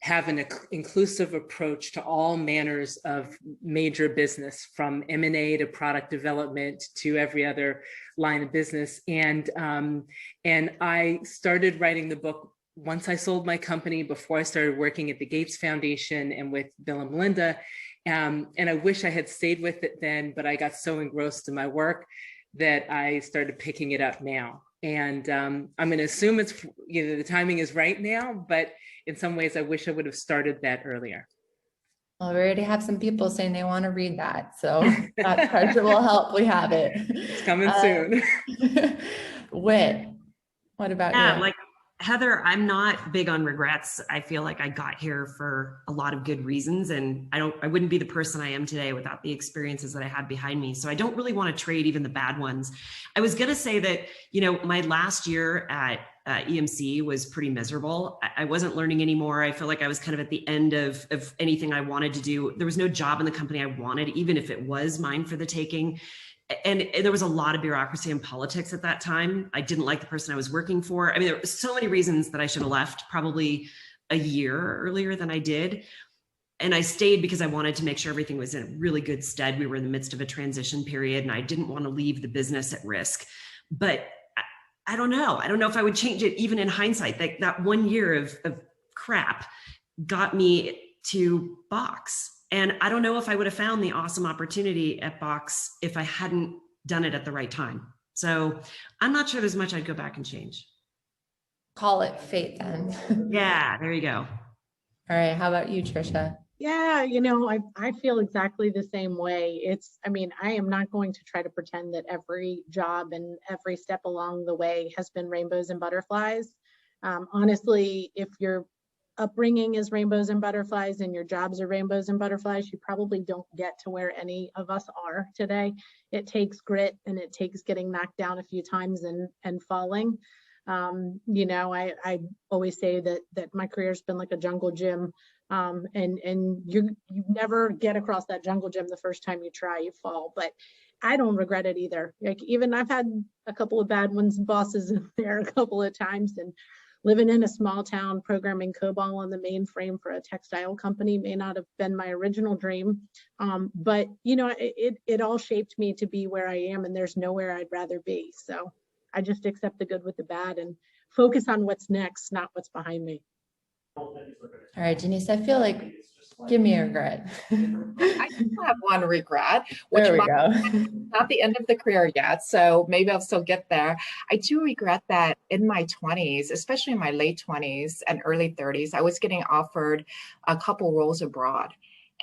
have an inclusive approach to all manners of major business, from M&A to product development to every other line of business. And I started writing the book once I sold my company, before I started working at the Gates Foundation and with Bill and Melinda. And I wish I had stayed with it then, but I got so engrossed in my work that I started picking it up now. And I'm going to assume it's, the timing is right now, but in some ways, I wish I would have started that earlier. Well, we already have some people saying they want to read that, so that pressure will help. We have it. It's coming soon. Whit, what about you? Like Heather, I'm not big on regrets. I feel like I got here for a lot of good reasons, and I wouldn't be the person I am today without the experiences that I had behind me. So I don't really want to trade even the bad ones. I was going to say that, my last year at EMC was pretty miserable. I wasn't learning anymore. I feel like I was kind of at the end of anything I wanted to do. There was no job in the company I wanted, even if it was mine for the taking. And there was a lot of bureaucracy and politics at that time. I didn't like the person I was working for. There were so many reasons that I should have left probably a year earlier than I did. And I stayed because I wanted to make sure everything was in a really good stead. We were in the midst of a transition period, and I didn't want to leave the business at risk. But I don't know. I don't know if I would change it, even in hindsight. That 1 year of crap got me to Box. And I don't know if I would have found the awesome opportunity at Box if I hadn't done it at the right time. So I'm not sure there's much I'd go back and change. Call it fate then. Yeah, there you go. All right. How about you, Trisha? Yeah, I feel exactly the same way. I mean, I am not going to try to pretend that every job and every step along the way has been rainbows and butterflies. Honestly, if your upbringing is rainbows and butterflies and your jobs are rainbows and butterflies, you probably don't get to where any of us are today. It takes grit and it takes getting knocked down a few times and falling. I always say that my career's been like a jungle gym. And you never get across that jungle gym the first time you try, you fall. But I don't regret it either. Like, even I've had a couple of bad ones, bosses in there a couple of times, and living in a small town programming COBOL on the mainframe for a textile company may not have been my original dream. But it all shaped me to be where I am, and there's nowhere I'd rather be. So I just accept the good with the bad and focus on what's next, not what's behind me. All right, Denise, I feel like, give me a regret. I still have one regret, which There we might go. not the end of the career yet, so maybe I'll still get there. I do regret that in my 20s, especially in my late 20s and early 30s, I was getting offered a couple roles abroad.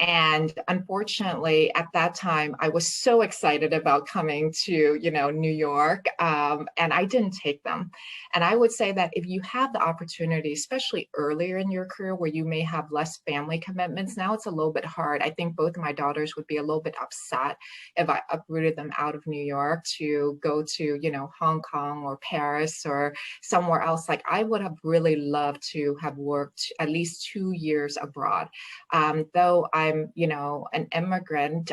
And unfortunately, at that time, I was so excited about coming to, New York, and I didn't take them. And I would say that if you have the opportunity, especially earlier in your career where you may have less family commitments, now it's a little bit hard. I think both of my daughters would be a little bit upset if I uprooted them out of New York to go to, Hong Kong or Paris or somewhere else. Like, I would have really loved to have worked at least 2 years abroad. Though I'm, an immigrant,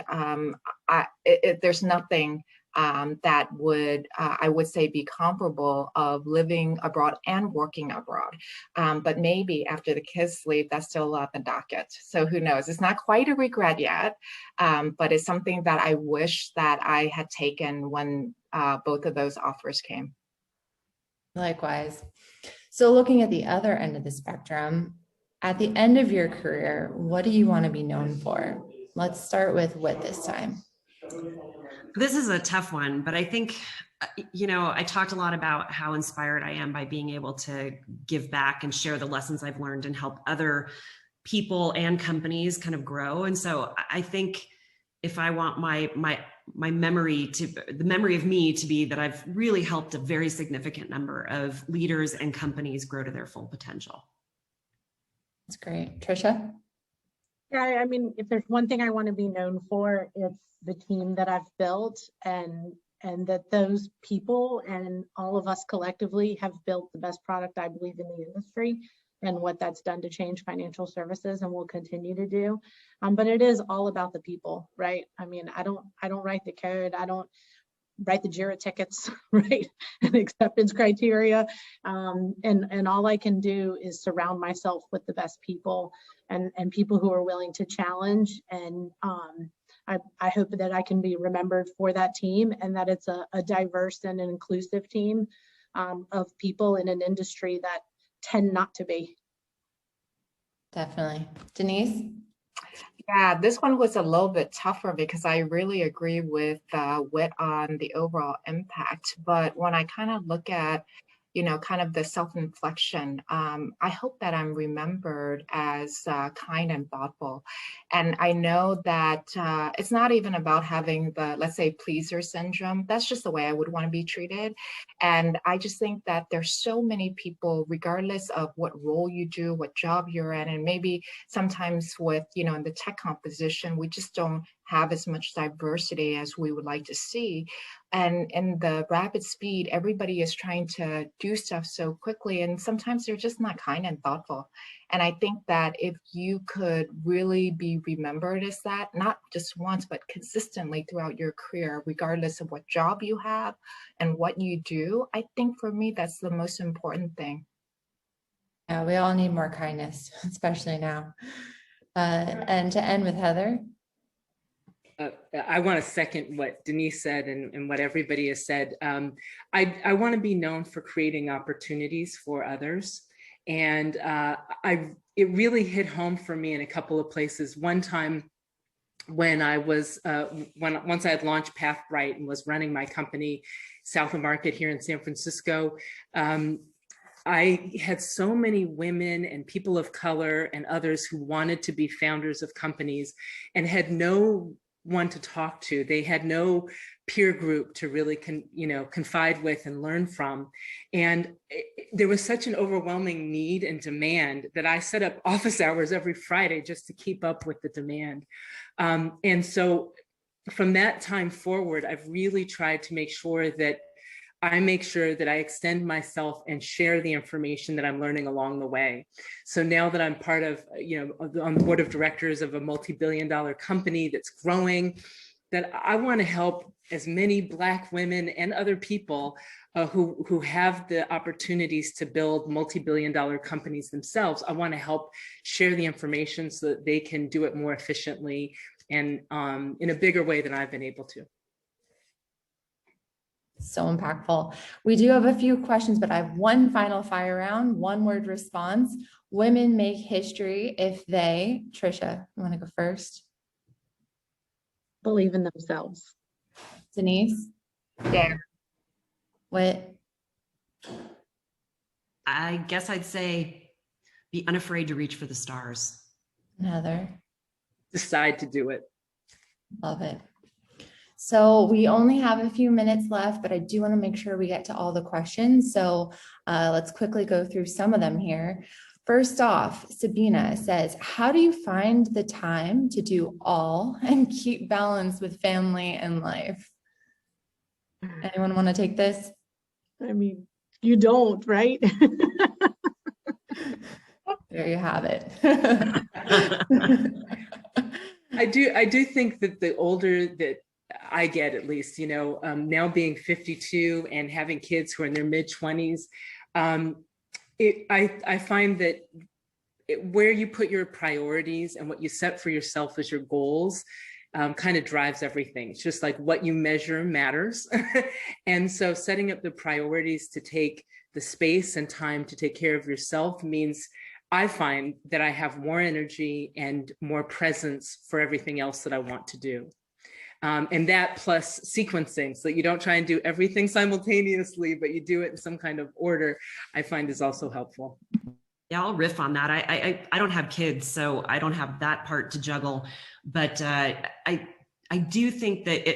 there's nothing that would, I would say, be comparable of living abroad and working abroad. But maybe after the kids leave, that's still on the docket. So who knows? It's not quite a regret yet, but it's something that I wish that I had taken when both of those offers came. Likewise. So looking at the other end of the spectrum, at the end of your career, what do you want to be known for? Let's start with Whit this time. This is a tough one, but I think, I talked a lot about how inspired I am by being able to give back and share the lessons I've learned and help other people and companies kind of grow. And so I think if I want my memory the memory of me to be that I've really helped a very significant number of leaders and companies grow to their full potential. That's great. Trisha? Yeah, I mean, if there's one thing I want to be known for, it's the team that I've built, and that those people and all of us collectively have built the best product, I believe, in the industry, and what that's done to change financial services and will continue to do. But it is all about the people, right? I mean, I don't write the code. I don't write the JIRA tickets, right? And acceptance criteria. And all I can do is surround myself with the best people and people who are willing to challenge. And I hope that I can be remembered for that team, and that it's a diverse and an inclusive team of people in an industry that tend not to be. Definitely. Denise? Yeah, this one was a little bit tougher because I really agree with Whit on the overall impact. But when I kind of look at, kind of the self-inflection, I hope that I'm remembered as kind and thoughtful. And I know that it's not even about having the, let's say, pleaser syndrome. That's just the way I would want to be treated. And I just think that there's so many people, regardless of what role you do, what job you're in, and maybe sometimes with, in the tech composition, we just don't have as much diversity as we would like to see. And in the rapid speed, everybody is trying to do stuff so quickly, and sometimes they're just not kind and thoughtful. And I think that if you could really be remembered as that, not just once, but consistently throughout your career, regardless of what job you have and what you do, I think for me, that's the most important thing. Yeah, we all need more kindness, especially now. And to end with Heather. I want to second what Denise said and what everybody has said. I want to be known for creating opportunities for others. And it really hit home for me in a couple of places. One time when I was, once I had launched PathRight and was running my company, South of Market here in San Francisco, I had so many women and people of color and others who wanted to be founders of companies and had no one to talk to. They had no peer group to really confide with and learn from. And there was such an overwhelming need and demand that I set up office hours every Friday just to keep up with the demand. And so from that time forward, I've really tried to make sure that I extend myself and share the information that I'm learning along the way. So now that I'm part of, on the board of directors of a multi-billion-dollar company that's growing, that I want to help as many Black women and other people who have the opportunities to build multi-billion-dollar companies themselves. I want to help share the information so that they can do it more efficiently and in a bigger way than I've been able to. So impactful. We do have a few questions, but I have one final fire round, one word response. Women make history if they, Trisha, you want to go first? Believe in themselves. Denise? Dare. What? I guess I'd say be unafraid to reach for the stars. Heather? Decide to do it. Love it. So we only have a few minutes left, but I do want to make sure we get to all the questions. So let's quickly go through some of them here. First off, Sabina says, how do you find the time to do all and keep balance with family and life? Anyone want to take this? I mean, you don't, right? There you have it. I do think that the older that I get, at least, now being 52 and having kids who are in their mid-20s, I find that where you put your priorities and what you set for yourself as your goals kind of drives everything. It's just like what you measure matters. And so setting up the priorities to take the space and time to take care of yourself means I find that I have more energy and more presence for everything else that I want to do. And that plus sequencing, so that you don't try and do everything simultaneously, but you do it in some kind of order, I find is also helpful. Yeah, I'll riff on that. I don't have kids, so I don't have that part to juggle, but I do think that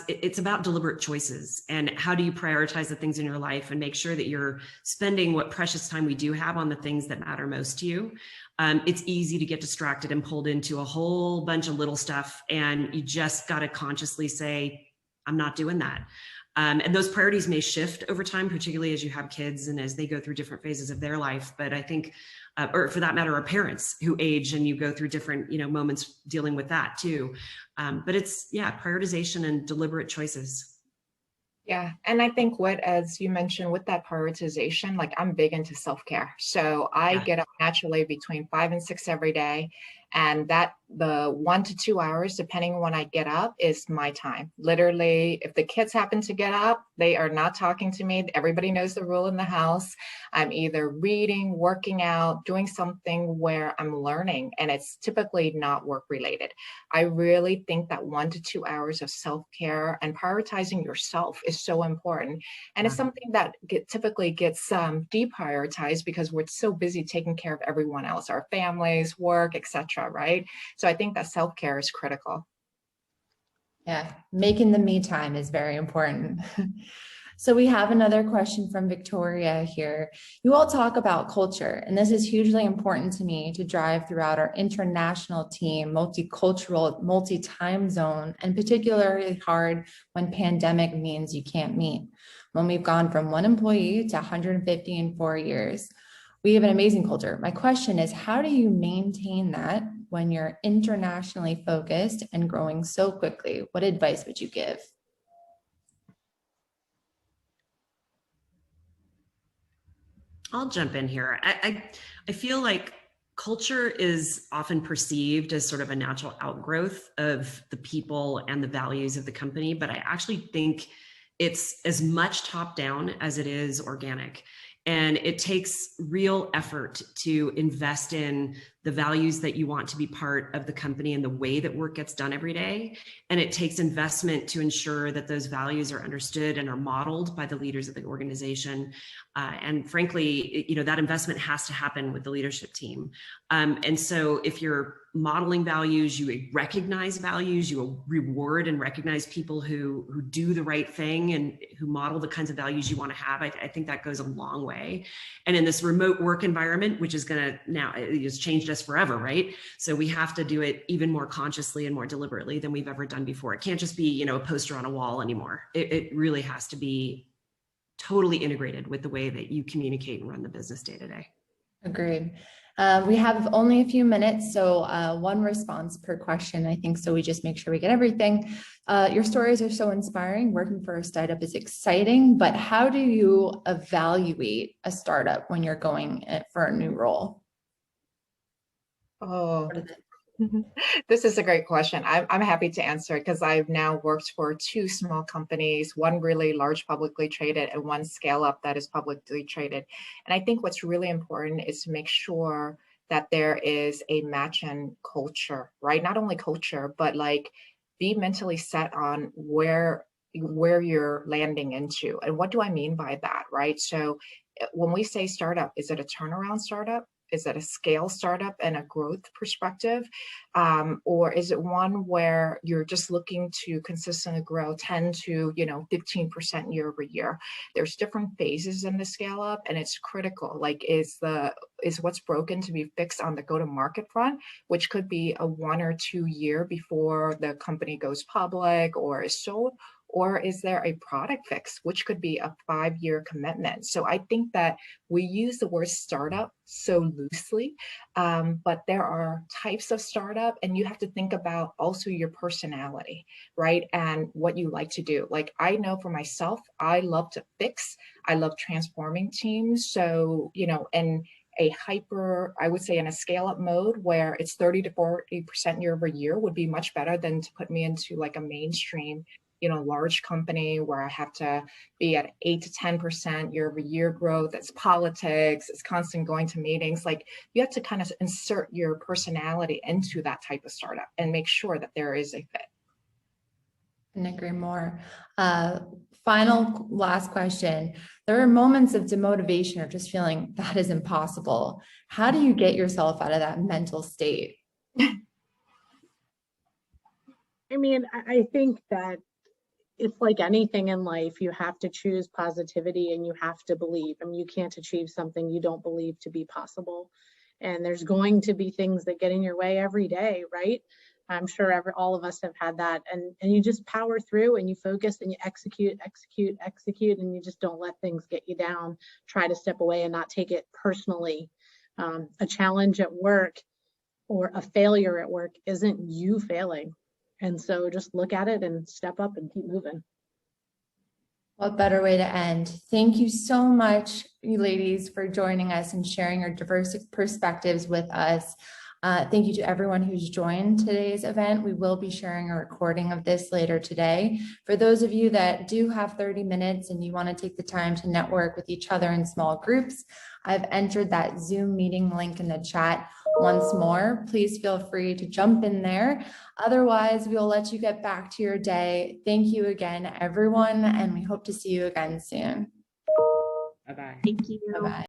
it's about deliberate choices and how do you prioritize the things in your life and make sure that you're spending what precious time we do have on the things that matter most to you. It's easy to get distracted and pulled into a whole bunch of little stuff, and you just got to consciously say, I'm not doing that. And those priorities may shift over time, particularly as you have kids and as they go through different phases of their life. But I think, or for that matter, our parents who age and you go through different, moments dealing with that too. But it's, prioritization and deliberate choices. Yeah. And I think as you mentioned with that prioritization, like I'm big into self-care. So I get up naturally between 5 and 6 every day. And that the 1 to 2 hours, depending on when I get up, is my time. Literally, if the kids happen to get up, they are not talking to me. Everybody knows the rule in the house. I'm either reading, working out, doing something where I'm learning, and it's typically not work related. I really think that 1 to 2 hours of self-care and prioritizing yourself is so important. And it's something that typically gets deprioritized because we're so busy taking care of everyone else, our families, work, etc. Right? So I think that self-care is critical. Yeah, making the me time is very important. So we have another question from Victoria here. You all talk about culture, and this is hugely important to me to drive throughout our international team, multicultural, multi-time zone, and particularly hard when pandemic means you can't meet. When we've gone from 1 employee to 150 in 4 years. We have an amazing culture. My question is, how do you maintain that when you're internationally focused and growing so quickly? What advice would you give? I'll jump in here. I feel like culture is often perceived as sort of a natural outgrowth of the people and the values of the company, but I actually think it's as much top down as it is organic. And it takes real effort to invest in the values that you want to be part of the company and the way that work gets done every day. And it takes investment to ensure that those values are understood and are modeled by the leaders of the organization. And frankly, that investment has to happen with the leadership team. And so if you're modeling values, you recognize values, you reward and recognize people who do the right thing and who model the kinds of values you want to have, I think that goes a long way. And in this remote work environment, which is going to now, it's changed us forever, right? So we have to do it even more consciously and more deliberately than we've ever done before. It can't just be, a poster on a wall anymore. It really has to be totally integrated with the way that you communicate and run the business day to day. Agreed. We have only a few minutes, so one response per question, I think, so we just make sure we get everything. Your stories are so inspiring. Working for a startup is exciting, but how do you evaluate a startup when you're going for a new role? Oh, this is a great question. I'm happy to answer it because I've now worked for 2 small companies, one really large publicly traded and one scale up that is publicly traded. And I think what's really important is to make sure that there is a match in culture, right? Not only culture, but like be mentally set on where you're landing into. And what do I mean by that, right? So when we say startup, is it a turnaround startup? Is it a scale startup and a growth perspective? Or is it one where you're just looking to consistently grow 10 to 15% year over year? There's different phases in the scale up, and it's critical. Like, is what's broken to be fixed on the go-to-market front, which could be a 1 or 2 year before the company goes public or is sold? Or is there a product fix, which could be a 5-year commitment? So I think that we use the word startup so loosely, but there are types of startup, and you have to think about also your personality, right? And what you like to do. Like, I know for myself, I love to fix. I love transforming teams. So, and I would say in a scale up mode where it's 30 to 40% year over year would be much better than to put me into like a mainstream large company where I have to be at 8 to 10% year over year growth. It's politics, it's constant going to meetings. Like, you have to kind of insert your personality into that type of startup and make sure that there is a fit. Couldn't agree more. Final last question. There are moments of demotivation or just feeling that is impossible. How do you get yourself out of that mental state? I mean, I think that it's like anything in life, you have to choose positivity and you have to believe. I mean, you can't achieve something you don't believe to be possible. And there's going to be things that get in your way every day, right? I'm sure all of us have had that. And you just power through and you focus and you execute, and you just don't let things get you down. Try to step away and not take it personally. A challenge at work or a failure at work isn't you failing. And so just look at it and step up and keep moving. What better way to end? Thank you so much, you ladies, for joining us and sharing your diverse perspectives with us. Thank you to everyone who's joined today's event. We will be sharing a recording of this later today. For those of you that do have 30 minutes and you want to take the time to network with each other in small groups, I've entered that Zoom meeting link in the chat once more. Please feel free to jump in there. Otherwise, we'll let you get back to your day. Thank you again, everyone, and we hope to see you again soon. Bye-bye. Thank you. Bye-bye.